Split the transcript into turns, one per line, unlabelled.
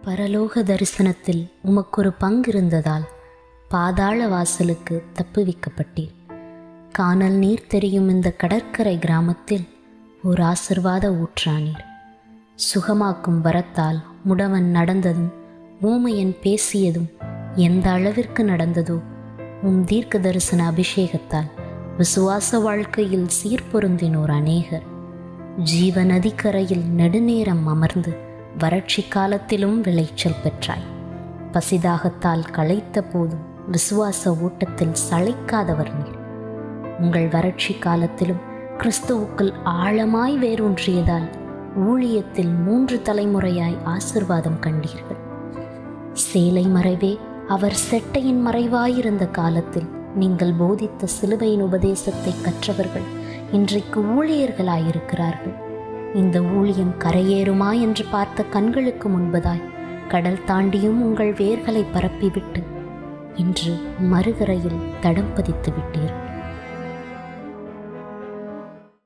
பரலோக தரிசனத்தில் உமக்கொரு பங்கிருந்ததால் பாதாள வாசலுக்கு தப்புவிக்கப்பட்டீர். கானல் நீர் தெரியும் இந்த கடற்கரை கிராமத்தில் ஓர் ஆசிர்வாத ஊற்றானீர். சுகமாக்கும் வரத்தால் முடவன் நடந்ததும் ஊமையன் பேசியதும் எந்த அளவிற்கு நடந்ததோ, உம் தீர்க்க தரிசன அபிஷேகத்தால் விசுவாச வாழ்க்கையில் சீர்பொருந்தினோர் அநேகர். ஜீவ நதிக்கரையில் நெடுநேரம் அமர்ந்து வறட்சி காலத்திலும் விளைச்சல் பெற்றாய். பசிதாகத்தால் களைத்த போதும் விசுவாச ஓட்டத்தில் சளைக்காதவர் நீர். உங்கள் வறட்சி காலத்திலும் கிறிஸ்துவுக்குள் ஆழமாய் வேரூன்றியதால் ஊழியத்தில் 3 தலைமுறையாய் ஆசிர்வாதம் கண்டீர்கள். சேலை மறைவே அவர் செட்டையின் மறைவாயிருந்த காலத்தில் நீங்கள் போதித்த சிலுவையின் உபதேசத்தை கற்றவர்கள் இன்றைக்கு ஊழியர்களாயிருக்கிறார்கள். இந்த ஊழியம் கரையேறுமா என்று பார்த்த கண்களுக்கு முன்பதாய் கடல் தாண்டியும் உங்கள் வேர்களை பரப்பிவிட்டு இன்று மறுகரையில் தடம் பதித்து விட்டீர்.